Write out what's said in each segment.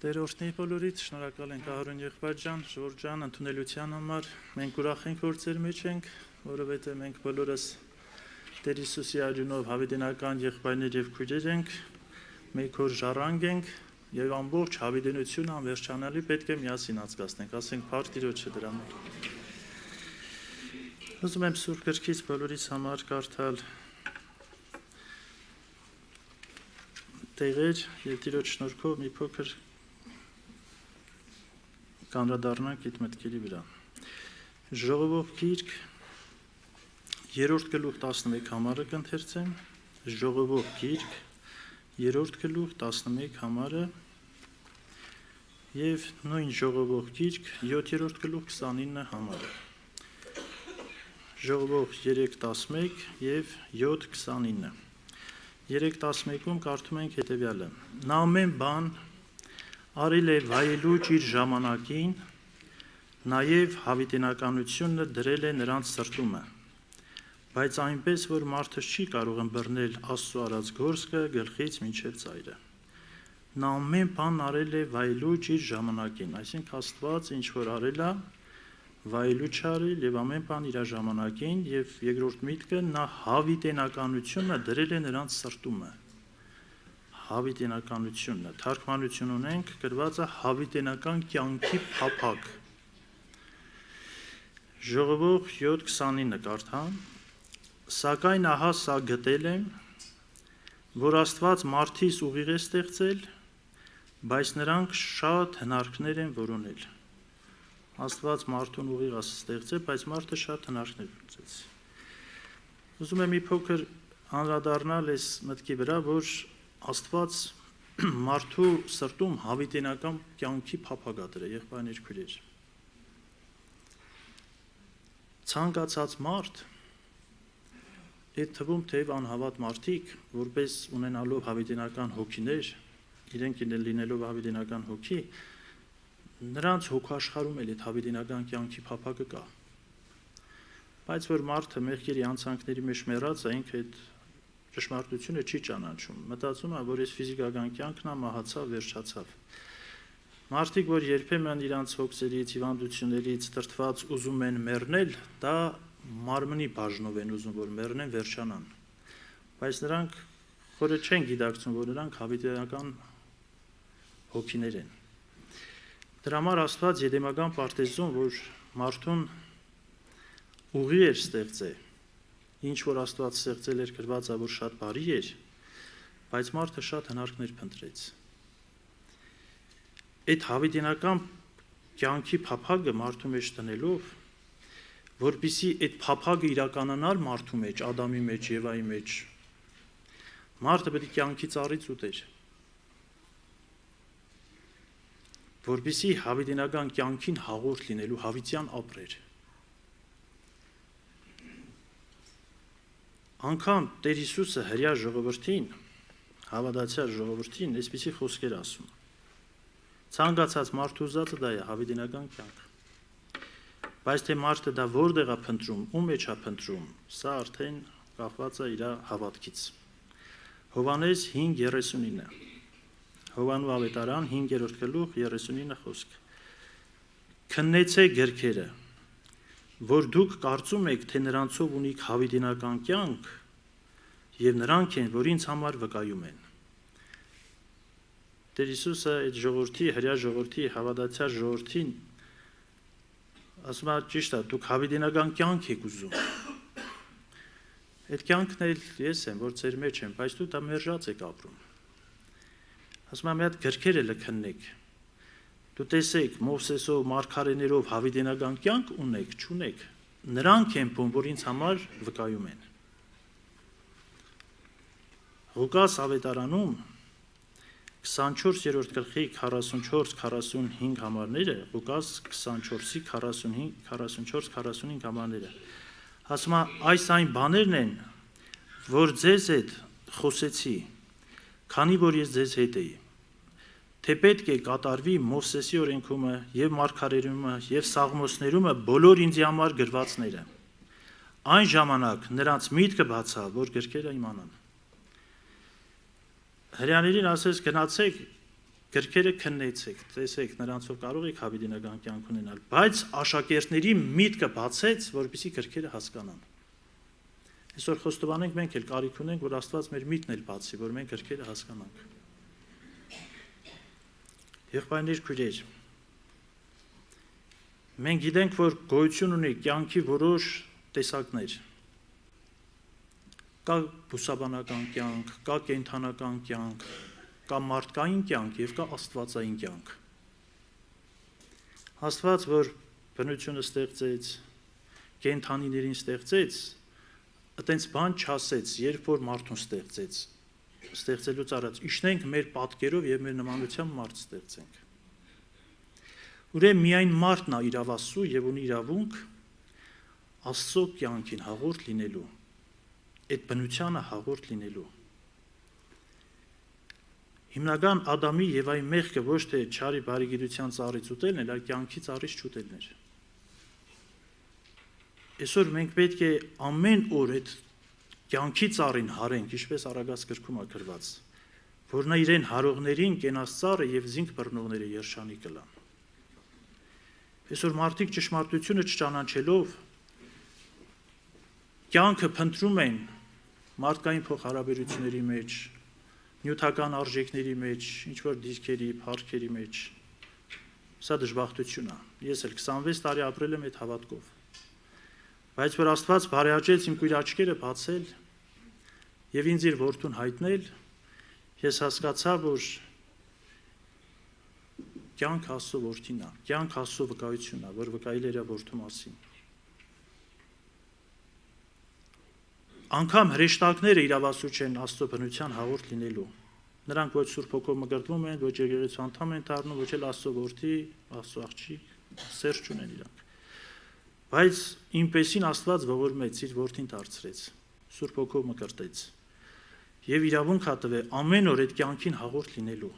Տերորդնի բոլորիդ, շնորհակալ ենք Ահարոն եղբայր ջան, Ժորժ ջան, ընդունելության համար։ Մենք ուրախ ենք, որ ձեր մեջ ենք, որովհետև մենք բոլորս Տեր Հիսուսի արյունով հավիտենական եղբայրներ եւ քույրեր ենք, մեկ օր ժառանգ ենք եւ ամբողջ հավիտենությունը անվերջանալի պետք է միասին անցկացնենք, ասենք փառք Տիրոջը դրա համար։ Ուզում եմ Սուրբ Գրքից բոլորիս համար կարդալ տեղեր եւ Տիրոջ շնորհքով մի փոքր կանդրադառնանք այդ մտքերի վրա։ Ժողովող գիրք 3-րդ գլուխ 11 համարը կընթերցեմ, Ժողովող գիրք 3-րդ գլուխ 11 համարը եւ նույն Ժողովող գիրք 7-րդ գլուխ 29 համարը։ Ժողովող 3:11 եւ 7:29։ 3:11-ում կարդում ենք հետեւյալը. Նա ամեն բան արել է վայելուչ իր ժամանակին, նաև հավիտենականությունը դրել է նրանց սրտումը, բայց այնպես, որ մարդը չի կարող ըմբռնել Աստծո արած գործը գլխից մինչև ծայրը։ Նա ամեն բան արել է վայելուչ իր ժամանակին, այսինքն Աստված ինչ որ արել է, վայելուչ արել եւ ամեն բան իր ժամանակին, եւ երկրորդ միտքը նա հավիտենականությունը դրել է նրանց սրտումը։ Հավիտենականությունը, թարգմանություն ունենք, գրված է հավիտենական կյանքի փափակ։ Ժողովող 7:29 կարդամ. Սակայն ահա սա գտել եմ, որ Աստված մարդիս ուղիղ է ստեղծել, բայց նրանք շատ հնարքներ են որոնել։ Աստված մարդուն ուղիղ է ստեղծել, բայց մարդը շատ հնարքներ ունեցեց։ Ուզում եմ մի փոքր անդրադառնալ այս մտքի վրա, որ Աստված մարդու սրտում հավիտենական կյանքի փափագ է դրել, եղբայրներ քույրեր։ Ցանկացած մարդ, այդ թվում թեև անհավատ մարդիկ, որպես ունենալով հավիտենական հոգիներ, իրենք լինելով հավիտենական հոգի, նրանց հոգաշխարում էլ այդ հավիտենական կյանքի փափագը կա։ Բայց որ մարդը մեղքերի անցանքների մեջ մեռած է, ինքը այդ ճշմարտությունը չի ճանաչում, մտածում է, որ այս ֆիզիկական կյանքն է, մահացավ, վերջացավ։ Մարդիկ, որ երբեմն իրանց հոգսերից, հիվանդություններից տրտված ուզում են մեռնել, դա մարմնի բաժնով են ուզում, որ մեռնեն, վերջանան։ Բայց նրանք խորը չեն գիտակցում, որ նրանք հավիտենական հոգիներ են։ Դրա համար Աստված Եդեմական պարտեզում, որ մարդուն ուղի էր ստեղծել, ինչ որ Աստված ստեղծել էր, գրված է, որ շատ բարի էր, բայց մարդը շատ հնարքներ փնտրեց։ Այդ հավիտենական կյանքի փափագը մարդու մեջ տնելով, որպեսզի այդ փափագը իրականանար մարդու մեջ, Ադամի մեջ, Եվայի մեջ, մարդը պետք է կյանքի ծառից ուտեր։ Որպեսզի հավիտենական կյանքին հաղորդ լինելու հավիտյան ապրեր։ Անկամ Տեր Հիսուսը հրյա ժողովրդին, հավատացյալ ժողովրդին, այսպիսի խոսքեր ասում. Ցանկացած մարդու ուզածը դա է հավիտենական կյանք։ Բայց թե մարդը դա որտեղ է փնտրում, ում մեջ է փնտրում, սա արդեն կախված է իր հավատքից։ Հովհաննես 5:39։ Հովհաննու ավետարան 5-րդ գլուխ 39 խոսք։ Քննեցեք գրքերը, որ դուք կարծում եք, թե նրանցով ունիք հավիտենական կյանք, եւ նրանք են, որ ինձ համար վկայում են։ Տեր Հիսուսը այդ ժողովրդի, հրյա ժողովրդի, հավատացյալ ժողովրդին ասում է, ճիշտ է, դուք հավիտենական կյանք եք ուզում։ Այդ կյանքն էլ ես եմ, որ ձեր մեջ եմ, բայց դու դա մերժած եք ապրում։ Ասում է, մի հատ գրքերը լքնեք։ Դու տեսեք, Մովսեսով, մարգարեներով հավիտենական կյանք ունեք, չունեք։ Նրանք են բուն, որ ինձ համար վկայում են։ Ղուկաս ավետարանում 24-րդ գլխի 44-45 համարները, Ղուկաս 24-ի 44-45 համարները, ասում է, այս այն բաներն են, որ ձեզ հետ խոսեցի, քանի որ ես ձեզ հետ էի։ Թե պետք է կատարվի Մովսեսի օրենքումը եւ մարգարեությունը եւ Սաղմոսներումը բոլոր ինձ համար գրվածները։ Այն ժամանակ նրանց միտքը բացավ, որ գրքերը իմանան։ Հրեաներին ասես գնացեք գրքերը քննեցեք, տեսեք, նրանցով կարող եք հավիտենական կյանք ունենալ, բայց աշակերտների միտքը բացեց, որպեսզի գրքերը հասկանան։ Այսօր խոստովանենք, մենք էլ կարիք ունենք, որ Աստված մեր միտքն էլ բացի, որ մենք գրքերը հասկանանք։ Եղբայրներ, քույրեր, մենք գիտենք, որ գոյություն ունի կյանքի որոշ տեսակներ։ Կա բուսաբանական կյանք, կա կենդանական կյանք, կա մարդկային կյանք եւ կա աստվածային կյանք։ Աստված, որ բնությունը ստեղծեց, կենդանիներին ստեղծեց, այտենց բան չասեց, երբ որ մարդուն ստեղծելուց առաջ իշնենք մեր պատկերով եւ մեր նմանությամբ մարդ ստեղծենք։ Ուրեմն միայն մարդն է իրավասու եւ ունի իրավունք Աստծո կյանքին հաղորդ լինելու, այդ բնությանը հաղորդ լինելու։ Հիմնական Ադամի եւ այ մեղքը ոչ թե չարի բարիգիտության ծառից ուտելն էր, այլ կյանքի ծառից չուտելն էր։ Այսօր մենք պետք է ամեն օր այդ կյանքի ծառին հարենք, ինչպես Արագած գրքում է գրված, որ նա իրեն հարողներին կենաց ծառը եւ զինք բռնողները երշանի կլան։ Այսօր մարդիկ ճշմարտությունը չճանաչելով կյանքը փնտրում են մարդկային փոխհարաբերությունների մեջ, նյութական արժեքների մեջ, ինչ-որ դիրքերի, փառքերի մեջ։ Սա դժբախտություն է։ Ես էլ 26 տարի ապրել եմ այդ հավատքով։ Բայց որ Աստված բարեհաճեց իմ կույր աչքերը բացել եւ ինձ իր որդուն հայտնել, ես հասկացա, որ կյանք Աստծո որդին է, կյանք Աստծո վկայությունն է, որ վկայել էր որդու մասին։ Անկամ հրեշտակները իրավասու չեն Աստծո բնության հաղորդ լինելու։ Նրանք ոչ Սուրբ Հոգով մկրտվում են, ոչ եկեղեցու անդամ են դառնում, ոչ էլ Աստծո որդի, Աստծո աղջիկ, սերժ չունեն իրանք։ Բայց ինպեսին Աստված ողորմեց, իր որդին դարձրեց, Սուրբ Հոգով մկրտեց։ Եվ իրավունք է տվել ամեն օր այդ կյանքին հաղորդ լինելու։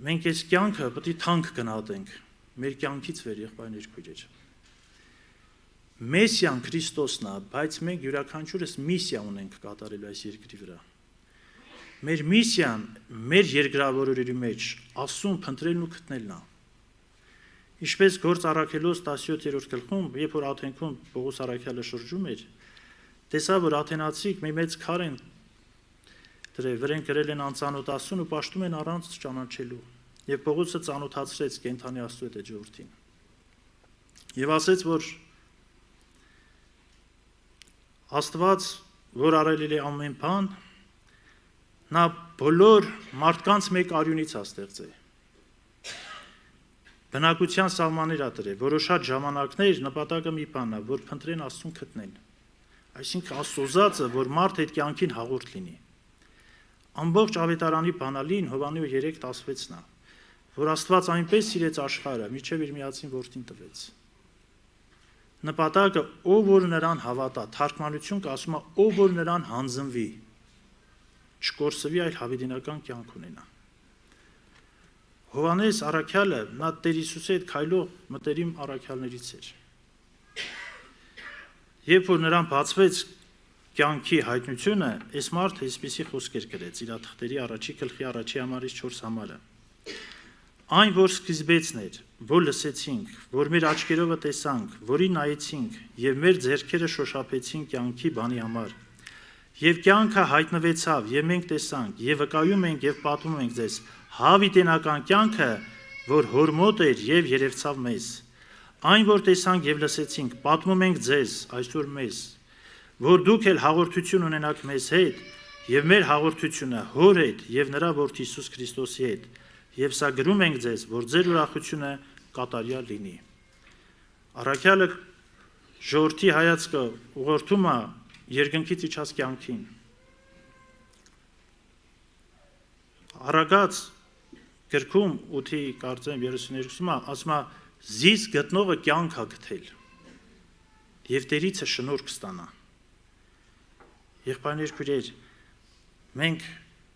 Մենք այս կյանքը պետք է թանկ գնահատենք, մեր կյանքից վեր, եղբայրներ, քույրեր։ Մեսիան Քրիստոսն է, բայց մենք յուրաքանչյուրս միսիա ունենք կատարելու այս երկրի վրա։ Մեր միսիան, մեր երկրավորների մեջ Աստծուն փնտրելն ու գտնելն է։ Ինչպես Գործ առաքելոց 17-րդ գլխում, երբ որ Աթենքում Պողոս առաքյալը շրջում էր, տեսա, որ աթենացիք մի մեծ քար են դրել, վրեն գրել են անծանոթացուն ու պաշտում են առանց ճանաչելու։ Եվ Պողոսը ծանոթացրեց կենդանի Աստծո այդ ժողովրդին։ Եվ ասեց, որ Աստված, որ արել է ամեն բան, նա բոլոր մարդկանց մեկ արյունից է ստեղծել։ Բնակության սահմաններ ա դրել, որոշած ժամանակներ նպատակը մի բանն է, որ փնտրեն Աստծուն գտնեն։ Այսինքն Աստծոզածը, որ մարդ այդ կյանքին հաղորդ լինի։ Ամբողջ ավետարանի բանալին Հովաննի 3:16-ն է, որ Աստված այնպես սիրեց աշխարհը, մինչև իր միածին որդին տվեց։ Նպատակը, ով որ նրան հավատա, թարգմանություն կասում է, ով որ նրան հանձնվի, չկորսվի, այլ հավիտենական կյանք ունենա։ Հովանես առաքյալը, նա Տեր Հիսուսի հետ քայլող մտերիմ առաքյալներից էր։ Երբ որ նրան բացվեց կյանքի հայտնությունը, այս մարդը այսպիսի խոսքեր գրեց իր թղթերի 1 գլխի 1-ից 4 համարը։ Այն, որ սկիզբեցն էր, որ լսեցինք, որ մեր աչքերովը տեսանք, որին նայեցինք եւ մեր ձեռքերը շոշափեցին կյանքի բանի համար։ Եվ կյանքը հայտնվեցավ, եւ մենք տեսանք, եւ վկայում ենք եւ պատմում ենք ձեզ հավիտենական կյանքը, որ հոր մոտ էր եւ երևցավ մեզ։ Այն, որ տեսանք եւ լսեցինք, պատմում ենք ձեզ այսօր մեզ, որ դուք էլ հաղորդություն ունենաք մեզ հետ, եւ մեր հաղորդությունը հոր հետ եւ նրա որդի Հիսուս Քրիստոսի հետ։ Եվ սա գրում ենք ձեզ, որ ձեր ուրախությունը կատարյալ լինի։ Առաքյալը ժողովրդի հայացքը ուղղորդում է երկնքից իջած կյանքին։ Արագած գրքում 8-ի կարծեմ 32-ը ասում է զիս գտնողը կյանք է գտել եւ Տերիցը շնորհք կստանա։ Եղբայրներ, քույրեր, մենք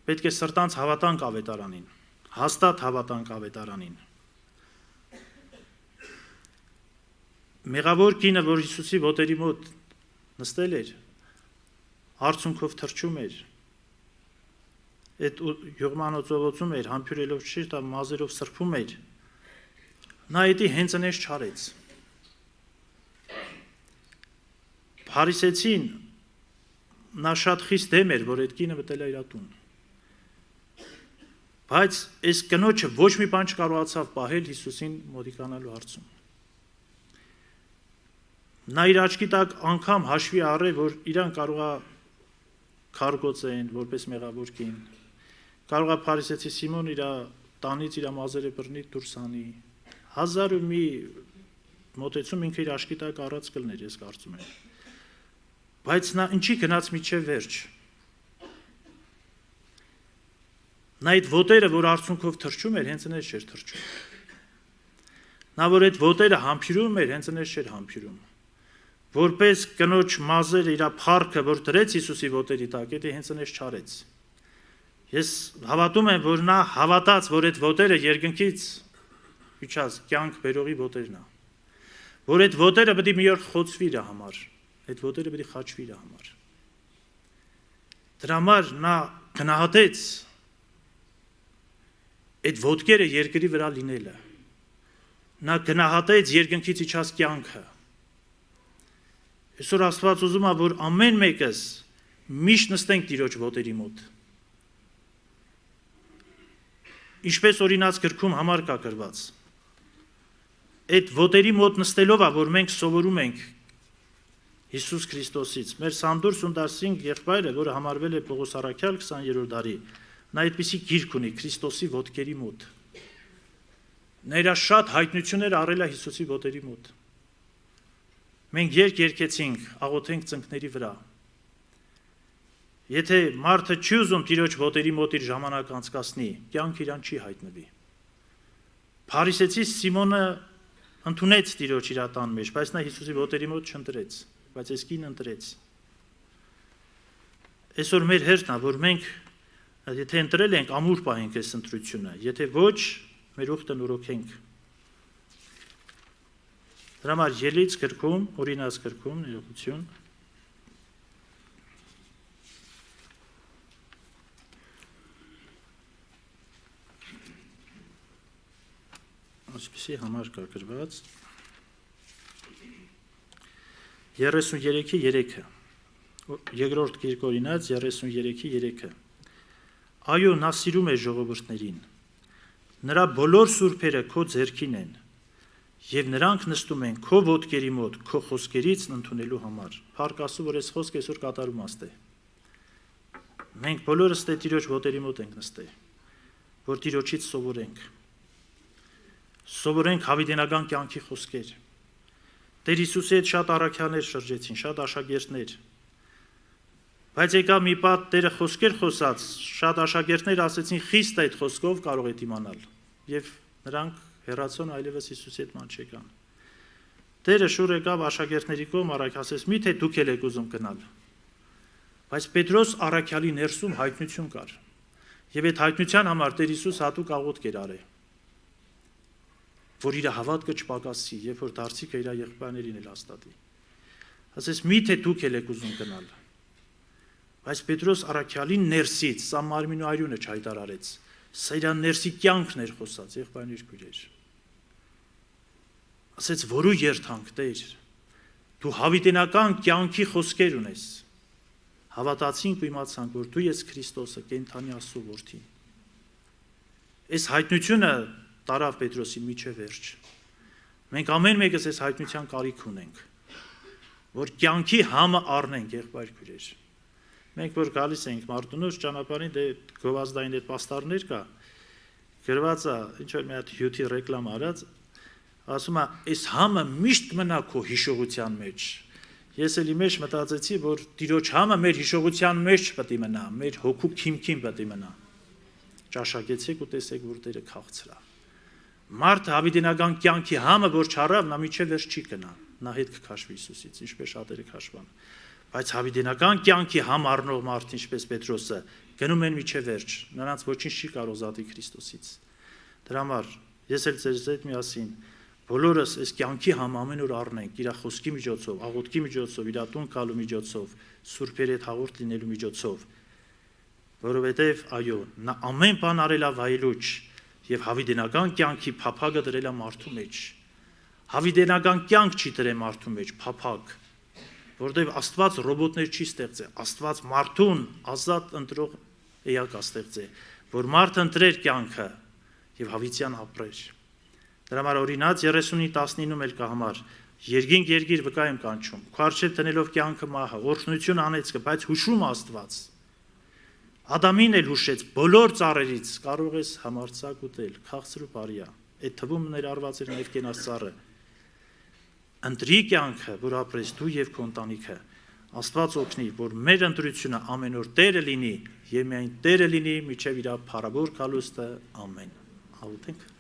պետք է սրտանց հավատանք ավետարանին, հաստատ հավատանք ավետարանին։ Մեղավոր կինը, որ Հիսուսի ոտերի մոտ նստել էր, արցունքով թրջում էր, այդ յուղմանոցովոցում էր, համբյուրելով չէր, դա մազերով սրբում էր, նա էդի հենց այնպես չարեց։ Փարիսեցին նա շատ խիստ դեմ էր, որ այդ կինը մտել է իր տուն։ Բայց այս կնոջը ոչ մի բան չկարողացավ պահել Հիսուսին մոտիկանալու հարցում։ Նա իր աչքի տակ անգամ հաշվի առավ, որ իրան կարող է քարգոծեն, որպես մեղավոր կին։ Կարող է փարիսեցի Սիմոն իր տանից իր մազերը բռնի դուրս անի։ Հազար ու մի մոտեցում ինքը իր աչքի տակ առած կլներ, ես կարծում եմ։ Բայց նա ինչի գնաց միջև վերջ։ Նա այդ ոտերը, որ արցունքով թրջում էր, հենց այնպես չէր թրջում։ Նա որ այդ ոտերը համբյուրում էր, հենց այնպես չէր համբյուրում։ Որպես կնոջ մազերը իր փառքը, որ դրեց Հիսուսի ոտերի տակ, դա հենց այնպես չարեց։ Ես հավատում եմ, որ նա հավատաց, որ այդ ոտերը երկնքից իջած կյանք բերողի ոտերն է։ Որ այդ ոտերը պետք է մի օր խոցվի իր համար։ Այդ ոտերը պետք է խաչվի իր համար։ Դրա համար նա գնահատեց այդ ոտքերը երկրի վրա լինելը։ Նա գնահատեց երկնքից իջած կյանքը։ Այսօր Աստված ուզում է, որ ամեն մեկս միշտ նստենք Տիրոջ ոտերի մոտ։ Ինչպես օրինաց գրքում համար կա գրված։ Այդ ոտերի մոտ նստելով է, որ մենք սովորում ենք Հիսուս Քրիստոսից։ Մեր Սանդուր Սունդարսինգ եղբայրը, որը համարվել է Պողոս Առաքյալ 20-րդ դարի, նա այդպիսի գիրք ունի Քրիստոսի ոտքերի մոտ։ Նա իր շատ հայտնություններ առել է Հիսուսի ոտերի մոտ։ Մենք երկեցինք, աղոթենք ծնկների վրա։ Եթե մարդը չի ուզում Տիրոջ ոտերի մոտ իր ժամանակ անցկացնի, կյանք իրան չի հայտնվի։ Փարիսեցի Սիմոնը ընդունեց Տիրոջ իր տան մեջ, բայց նա Հիսուսի ոտերի մոտ չընտրեց, բայց այս կինը ընտրեց։ Այսօր մեր հերթն է, որ մենք եթե ընտրել ենք, ամուր պահենք այս ընտրությունը, եթե ոչ, մեր ուխտը նորոգենք։ Դրա համար Ելից գրքում, օրինաց գրքում, ներողություն, այսպիսի համար կա գրված 33-ի 3-ը, երկրորդ գիրք օրինաց 33-ի 3-ը, այո, նա սիրում է ժողովուրդներին, նրա բոլոր սուրբերը քո ձեռքին են, և նրանք նստում են քո ոտքերի մոտ, քո խոսքերից ընդունելու համար։ Փառք Աստծո, որ այս խոսքը այսօր կատարում աստ է։ Մենք բոլորս Տիրոջ ոտերի մոտ ենք նստել, որ Տիրոջից սովորենք։ Սովորենք հավիտենական կյանքի խոսքեր։ Տեր Հիսուսի հետ շատ առաքյալներ շրջեցին, շատ աշակերտներ։ Բայց եկա մի պատ Տերը խոսքեր խոսած, շատ աշակերտներ ասեցին, խիստ այդ խոսքով կարող է իմանալ։ Եվ նրանք հեռացան այլևս Հիսուսի հետ ման չեկան։ Տերը շուռ եկավ աշակերտների կողմ առաքյալ, ասեց, միթե դուք եք ուզում գնալ։ Բայց Պետրոս առաքյալի ներսում հայտնություն կար։ Եվ այդ հայտնության համար Տեր Հիսուս հատուկ աղոթք էր արել, որ իր հավատքը չպակասի, երբ որ դարձիկը իր եղբայրներին էլ հաստատի։ Ասեց, միթե դուք եք ուզում գնալ։ Բայց Պետրոս առաքյալի ներսից սա մարմին ու արյունը չհայտարարեց։ Սա իր ներսի կյանքն էր խոսած, եղբայրներ քույրեր։ Ասեց, որու երթանք Տեր, դու հավիտենական կյանքի խոսքեր ունես։ Հավատացինք ու իմացանք, որ դու ես Քրիստոսը, կենդանի Աստծո որդին։ Այս հայտնությունը տարավ Պետրոսի միջև վերջ։ Մենք ամեն մեկս այս հայտնության կարիք ունենք, որ կյանքի համը առնենք, եղբայր քույրեր։ Մենք որ գալիս ենք Մարտունուց ճանապարհին, դե գովազդային այդ պաստառներ կա, գրված է, ինչ որ մի հատ հյութի ռեկլամ արած, ասում է, այս համը միշտ կմնա քո հիշողության մեջ։ Ես էլի մեջ մտածեցի, որ Տիրոջ համը մեր հիշողության մեջ պետք է մնա, մեր հոգու քիմքին պետք է մնա։ Ճաշակեցեք ու տեսեք, որ Տերը քաղցր է։ Մարդը հավիտենական կյանքի համը, որ չառավ, նա միջև վերջ չի գնա, նա հետ կքաշվի Հիսուսից, ինչպես շատերը քաշվան։ Բայց հավիտենական կյանքի համ առնող մարդը, ինչպես Պետրոսը, գնում են միջև վերջ, նրանց ոչինչ չի կարող զատի Քրիստոսից։ Դրա համար ես էլ ձեզ հետ միասին բոլորս այս կյանքի համ ամեն օր առնենք իր խոսքի միջոցով, աղոթքի միջոցով, իր տուն գալու միջոցով, սուրբերի հետ հաղորդ լինելու միջոցով, որովհետև այո, նա ամեն բան արել է վայելուչ եւ հավիտենական կյանքի փափագը դրել է մարդու մեջ։ Հավիտենական կյանք չի դրել մարդու մեջ, փափագ, որովհետև Աստված ռոբոտներ չի ստեղծել, Աստված մարդուն ազատ ընտրող էակ է ստեղծել, որ մարդը ընտրեր կյանքը եւ հավիտյան ապրեր։ Դրա համար օրինաց 30:19-ում էլ կա համար. Երկինք երկիր վկա եմ կանչում, քո առջև տնելով կյանքը մահը, օրհնություն անեցքը, բայց հուշում Աստված։ Ադամին էլ հուշեց, բոլոր ծառերից կարող ես համարձակ ուտել, քաղցր ու բարիա։ Այդ թվում ներառված էր նաև կենաց ծառը։ Ընտրի կյանքը, որ ապրես դու եւ քո ընտանիքը։ Աստված օգնի, որ մեր ընտրությունը ամեն օր Տերը լինի եւ միայն Տերը լինի միջև իր փառավոր գալուստը։ Ամեն։ Աղոթենք։